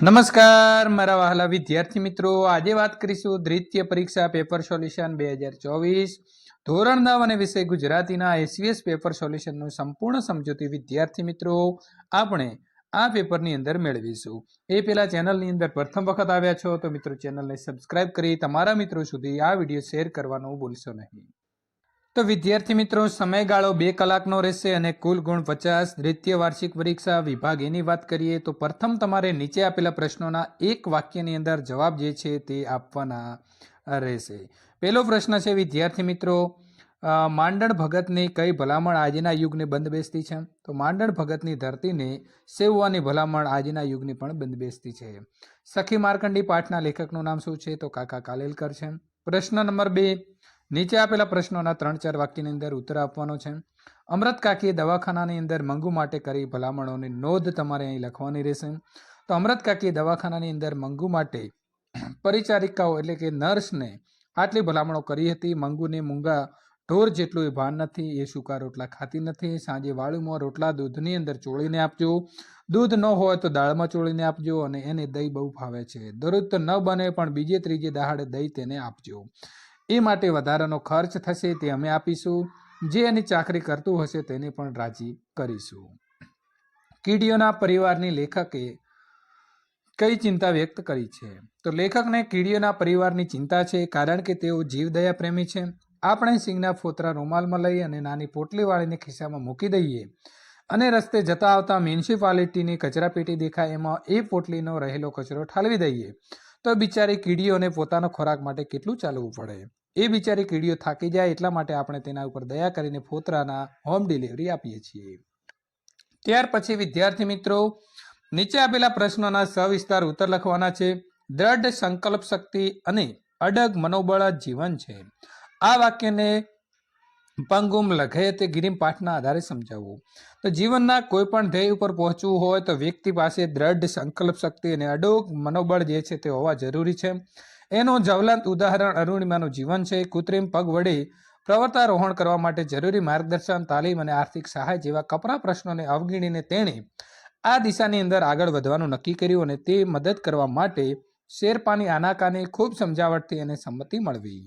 નમસ્કાર મારા વહાલા વિદ્યાર્થી મિત્રો, આજે વાત કરીશું દ્વિતીય પરીક્ષા પેપર સોલ્યુશન 2024 ધોરણ 9 અને વિષય ગુજરાતીના એસવીએસ પેપર સોલ્યુશનનું સંપૂર્ણ સમજૂતી વિદ્યાર્થી મિત્રો આપણે આ પેપરની અંદર મેળવીશું। એ પહેલા ચેનલની અંદર પ્રથમ વખત આવ્યા છો તો મિત્રો ચેનલને સબસ્ક્રાઇબ કરી તમારા મિત્રો સુધી આ વિડીયો શેર કરવાનું ભૂલશો નહીં। તો વિદ્યાર્થી મિત્રો સમયગાળો 2 કલાકનો રહેશે અને કુલ ગુણ 50। દ્વિતીય વાર્ષિક પરીક્ષા વિભાગ એની વાત કરીએ તો પ્રથમ તમારે નીચે આપેલા પ્રશ્નોના એક વાક્યની અંદર જવાબ જે છે તે આપવાના રહેશે। પહેલો પ્રશ્ન છે વિદ્યાર્થી મિત્રો, માંડણ ભગતની કઈ ભલામણ આજના યુગને બંધબેસતી છે? તો માંડણ ભગતની ધરતીને સેવવાની ભલામણ આજના યુગની પણ બંધબેસતી છે। સખી માર્કંડી પાઠના લેખકનું નામ શું છે? તો કાકા કાલેલકર છે। પ્રશ્ન નંબર 2, નીચે આપેલા પ્રશ્નોના 3-4 વાક્યની અંદર ઉત્તર આપવાનો છે। અમૃત કાકીએ દવાખાનાની અંદર મંગુ માટે કરી ભલામણોની નોંધ તમારે અહીં લખવાની રહેશે। તો અમૃત કાકીએ દવાખાનાની અંદર મંગુ માટે પરિચારિકાઓ એટલે કે નર્સને આટલી ભલામણો કરી હતી। મંગુને મૂંગા ઢોર જેટલું એ ભાન નથી, એ સૂકા રોટલા ખાતી નથી, સાંજે વાળુમાં રોટલા દૂધની અંદર ચોળીને આપજો, દૂધ ન હોય તો દાળમાં ચોળીને આપજો, અને એને દહીં બહુ ભાવે છે, દરરોજ તો ન બને પણ બીજે ત્રીજે દહાડે દહીં તેને આપજો, એ માટે વધારાનો ખર્ચ થશે તે અમે આપીશું, જે એની ચાકરી કરતું હશે તેને પણ રાજી કરીશું। કીડીઓના પરિવારની લેખકે કઈ ચિંતા વ્યક્ત કરી છે? તો લેખકને કીડીઓના પરિવારની ચિંતા છે, કારણ કે તેઓ જીવદયા પ્રેમી છે। આપણે સિંગના ફોતરા રૂમાલમાં લઈ અને નાની પોટલી વાળીને ખિસ્સામાં મૂકી દઈએ અને રસ્તે જતા આવતા મ્યુનિસિપાલિટીની કચરાપેટી દેખાય એમાં એ પોટલીનો રહેલો કચરો ઠાલવી દઈએ તો બિચારી કીડીઓને પોતાનો ખોરાક માટે કેટલું ચાલવું પડે। એ બિચારી કીડીઓ થાકી જાય એટલા માટે આપણે તેના ઉપર દયા કરીને ફોતરાના હોમ ડિલિવરી આપીએ છીએ। ત્યાર પછી વિદ્યાર્થી મિત્રો નીચે આપેલા પ્રશ્નોના સવિસ્તાર ઉત્તર લખવાના છે। દ્રઢ સંકલ્પ શક્તિ અને અડગ મનોબળ જ જીવન છે। આ વાક્યને પંગુમ લઘયતે ગિરિમ પાઠના આધારે સમજાવવું। તો જીવનના કોઈ પણ ધ્યેય ઉપર પહોંચવું હોય તો વ્યક્તિ પાસે દ્રઢ સંકલ્પ શક્તિ અને અડોગ મનોબળ જે છે તે હોવા જરૂરી છે। એનું જ્વલંત ઉદાહરણ અરુણિમાનું જીવન છે। કૃત્રિમ પગ વડે પર્વતારોહણ કરવા માટે જરૂરી માર્ગદર્શન, તાલીમ અને આર્થિક સહાય જેવા કપરા પ્રશ્નોને અવગણીને તેણે આ દિશાની અંદર આગળ વધવાનું નક્કી કર્યું અને તે મદદ કરવા માટે શેરપાની આનાકાને ખૂબ સમજાવટથી એને સંમતિ મળવી।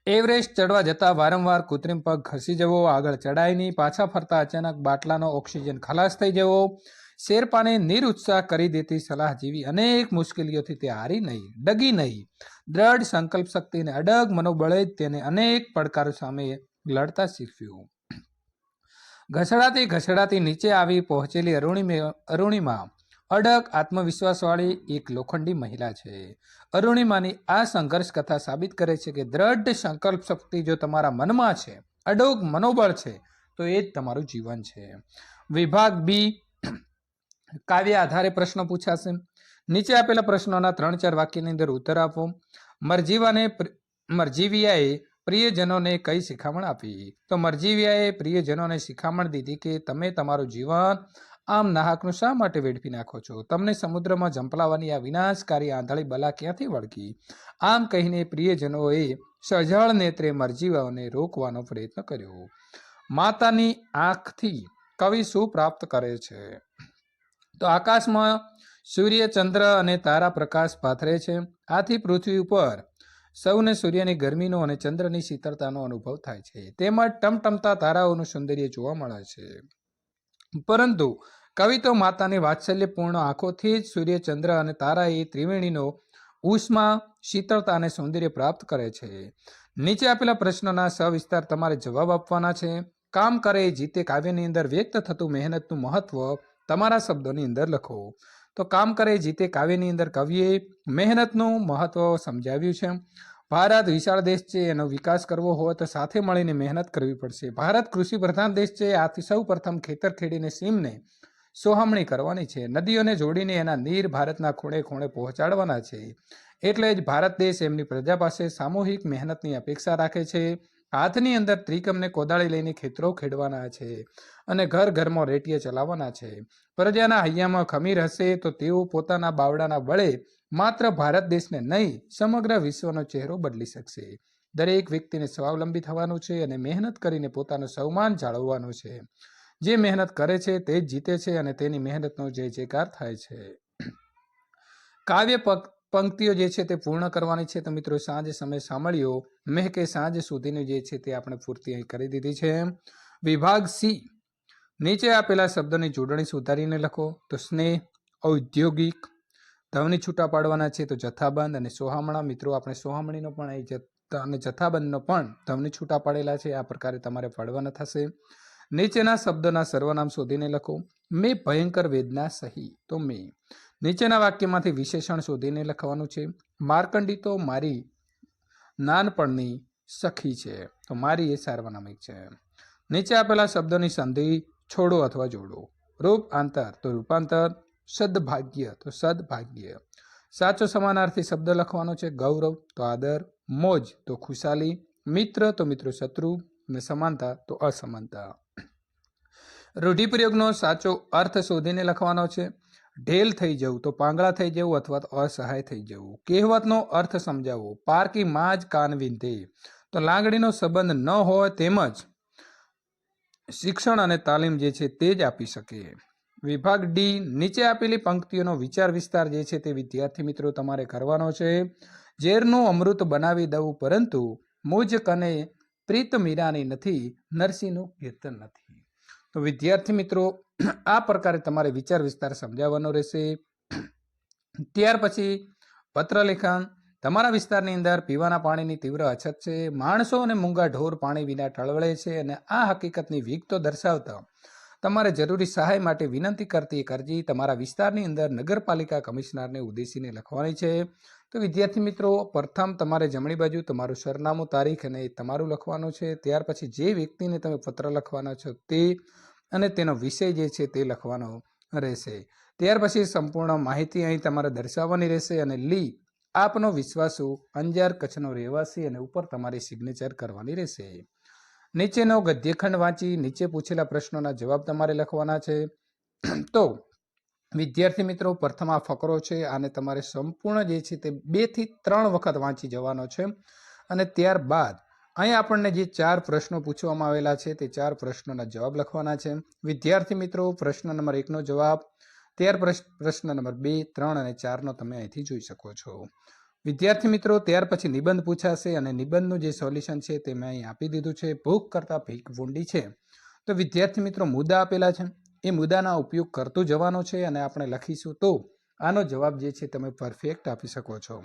એવરેસ્ટ ચડવા જતા વારંવાર કૃત્રિમ પગ ખસી જવો, આગળ ચડાય નહીં, પાછા ફરતા અચાનક બાટલાનો ઓક્સિજન ખલાસ થઈ જવો, શેરપાને નિરુત્સાહ કરી દેતી સલાહ જેવી અનેક મુશ્કેલીઓથી તે હારી નહીં, ડગી નહીં। દ્રઢ સંકલ્પ શક્તિ અને અડગ મનોબળે જ તેને અનેક પડકારો સામે લડતા શીખ્યું। ઘસડાતી નીચે આવી પહોંચેલી અરુણિમા અડગ આત્મવિશ્વાસવાળી એક લોખંડી મહિલા છે। અરુણિમાની આ સંઘર્ષ કથા સાબિત કરે છે કે દ્રઢ સંકલ્પ શક્તિ જો તમારા મનમાં છે, અડોગ મનોબળ છે, તો એ જ તમારું જીવન છે। વિભાગ બી કાવ્ય આધારે પ્રશ્નો પૂછાશે। નીચે આપેલા પ્રશ્નોના 3-4 વાક્યની અંદર ઉત્તર આપો। મરજીવિયાએ પ્રિયજનોને કઈ શિખામણ આપી? તો મરજીવિયાએ પ્રિયજનોને શિખામણ દીધી કે તમે તમારું જીવન આમ નાહકનું શા માટે વેડફી નાખો છો? તમને સમુદ્રમાં ઝંપલાવાની આ વિનાશકારી આંધળી બલા ક્યાંથી વળગી? આમ કહીને પ્રિયજનોએ સજળ નેત્રે મરજીવાઓને રોકવાનો પ્રયત્ન કર્યો। માતાની આંખથી કવિ શું પ્રાપ્ત કરે છે? તો આકાશમાં સૂર્ય, ચંદ્ર અને તારા પ્રકાશ પાથરે છે। આથી પૃથ્વી ઉપર સૌને સૂર્યની ગરમીનો અને ચંદ્રની શીતળતાનો અનુભવ થાય છે, તેમજ ટમટમતા તારાઓનું સૌંદર્ય જોવા મળે છે। પરંતુ કવિ તો માતાની વાત્સલ્યપૂર્ણ આંખોથી જ સૂર્ય, ચંદ્ર અને તારા એ ત્રિવેણીનો ઉષ્મા, શીતળતા અને સૌંદર્ય પ્રાપ્ત કરે છે। નીચે આપેલા પ્રશ્નોના સવિસ્તાર તમારે જવાબ આપવાના છે। કામ કરે જીતે કાવ્યની અંદર વ્યક્ત થતું મહેનતનું મહત્વ તમારા શબ્દોની અંદર લખો। તો કામ કરે જીતે કાવ્યની અંદર કવિએ મહેનતનું મહત્વ સમજાવ્યું છે। ભારત વિશાળ દેશ છે, એનો વિકાસ કરવો હોય તો સાથે મળીને મહેનત કરવી પડશે। ભારત કૃષિ પ્રધાન દેશ છે, આથી સૌ પ્રથમ ખેતર ખેડીને સીમને સોહમણી કરવાની છે, નદીઓને જોડીને એના નીર ભારતના ખૂણે ખૂણે પહોંચાડવાના છે। એટલે જ ભારત દેશ એમની પ્રજા પાસે સામૂહિક મહેનતની અપેક્ષા રાખે છે। હાથની અંદર ત્રિકમને કોદાળી લઈને ખેતરો ખેડવાના છે અને ઘર ઘરમાં રેટીએ ચલાવવાના છે। પ્રજાના હૈયામાં ખમીર હશે તો તેઓ પોતાના બાવડાના બળે માત્ર ભારત દેશને નહીં સમગ્ર વિશ્વનો ચહેરો બદલી શકશે। દરેક વ્યક્તિને સ્વાવલંબી થવાનું છે અને મહેનત કરીને પોતાનું સન્માન જાળવવાનું છે। જે મહેનત કરે છે તે જ જીતે છે અને તેની મહેનતનો જય જયકાર થાય છે। કાવ્ય પંક્તિઓ જે છે તે પૂર્ણ કરવાની છે. તો મિત્રો સાંજ સમય સાંભળ્યો મેં કે સાંજ સુધીની જે છે તે આપણે પૂર્તિ અહીં કરી દીધી છે. વિભાગ સી, નીચે આપેલા શબ્દોની જોડણી સુધારીને લખો. તો સ્નેહ, ઔદ્યોગિક, ધવની છૂટા પાડવાના છે. તો જથ્થાબંધ અને સોહામણા. મિત્રો આપણે સોહામણીનો પણ અહીં અને જથ્થાબંધનો પણ ધવની છૂટા પાડેલા છે. આ પ્રકારે તમારે પાડવાના થશે. નીચેના શબ્દોના સર્વનામ શોધીને લખો. મેં ભયંકર વેદના સહી. તો મેં. નીચેના વાક્યમાંથી વિશેષણ શોધીને લખવાનું છે. માર્કંડી તો મારી નાનપણની સખી છે. તો મારી એ સાર્વનામિક છે. નીચે આપેલા શબ્દોની સંધિ છોડો અથવા જોડો. રૂપ આંતર તો રૂપાંતર. સદભાગ્ય તો સદભાગ્ય. સાચો સમાનાર્થી શબ્દ લખવાનો છે. ગૌરવ તો આદર, મોજ તો ખુશાલી, મિત્ર તો મિત્રો શત્રુ, અને સમાનતા તો અસમાનતા. રૂઢિપ્રયોગનો સાચો અર્થ શોધીને લખવાનો છે. ઢેલ થઈ જવું તો પાંગળા થઈ જવું અથવા તો અસહાય થઈ જવું. કહેવતનો અર્થ સમજાવવો. પારકી માં જ કાન વિંધે. તો લાગણીનો સંબંધ ન હોય તેમજ શિક્ષણ અને તાલીમ જે છે તે જ આપી શકે. વિભાગ ડી, નીચે આપેલી પંક્તિઓનો વિચાર વિસ્તાર જે છે તે વિદ્યાર્થી મિત્રો તમારે કરવાનો છે. ઝેરનું અમૃત બનાવી દઉં પરંતુ મુજ કને પ્રીત મીરાની નથી, નરસિંહનું કીર્તન નથી. તો વિદ્યાર્થી મિત્રો આ પ્રકારે તમારે વિચાર વિસ્તાર સમજાવવાનો રહેશે. ત્યાર પછી પત્રલેખન. તમારા વિસ્તારની અંદર પીવાના પાણીની તીવ્ર અછત છે. માણસો અને મૂંગા ઢોર પાણી વિના ટળવળે છે અને આ હકીકતની વિગતો દર્શાવતા તમારે જરૂરી સહાય માટે વિનંતી કરતી એક અરજી તમારા વિસ્તારની અંદર નગરપાલિકા કમિશનરને ઉદ્દેશીને લખવાની છે. તો વિદ્યાર્થી મિત્રો પ્રથમ તમારે જમણી બાજુ તમારું સરનામું, તારીખ અને તમારું લખવાનું છે. ત્યાર પછી જે વ્યક્તિને તમે પત્ર લખવાના છો તે અને તેનો વિષય જે છે તે લખવાનો રહેશે. ત્યાર પછી સંપૂર્ણ માહિતી અહીં તમારે દર્શાવવાની રહેશે અને લી આપનો વિશ્વાસુ, અંજાર કચ્છનો રહેવાસી, અને ઉપર તમારી સિગ્નેચર કરવાની રહેશે. નીચેનો ગદ્યખંડ વાંચી નીચે પૂછેલા પ્રશ્નોના જવાબ તમારે લખવાના છે. તો વિદ્યાર્થી મિત્રો પ્રથમ આ ફકરો છે, આને તમારે સંપૂર્ણ જે છે તે 2 થી 3 વખત વાંચી જવાનો છે. અને ત્યારબાદ અહીં આપણને જે 4 પ્રશ્નો પૂછવામાં આવેલા છે તે 4 પ્રશ્નોના જવાબ લખવાના છે. વિદ્યાર્થી મિત્રો પ્રશ્ન નંબર 1નો જવાબ, ત્યાર પ્રશ્ન નંબર 2, 3 અને 4નો તમે અહીંથી જોઈ શકો છો. વિદ્યાર્થી મિત્રો ત્યાર પછી નિબંધ પૂછાશે અને નિબંધનું જે સોલ્યુશન છે તે મેં અહીં આપી દીધું છે. ભૂખ કરતાં ભીખ ભૂંડી છે. તો વિદ્યાર્થી મિત્રો મુદ્દા આપેલા છે, એ મુદ્દાના ઉપયોગ કરતું જવાનો છે અને આપણે લખીશું તો આનો જવાબ જે છે તમે પરફેક્ટ આપી શકો છો.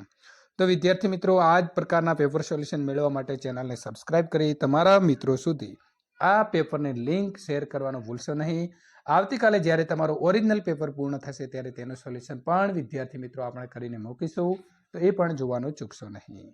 તો વિદ્યાર્થી મિત્રો આ જ પ્રકારના પેપર સોલ્યુશન મેળવવા માટે ચેનલને સબસ્ક્રાઇબ કરી તમારા મિત્રો સુધી આ પેપરની લિંક શેર કરવાનું ભૂલશો નહીં. આવતીકાલે જ્યારે તમારું ઓરિજિનલ પેપર પૂર્ણ થશે ત્યારે તેનું સોલ્યુશન પણ વિદ્યાર્થી મિત્રો આપણે કરીને મૂકીશું, તો એ પણ જોવાનું ચૂકશો નહીં.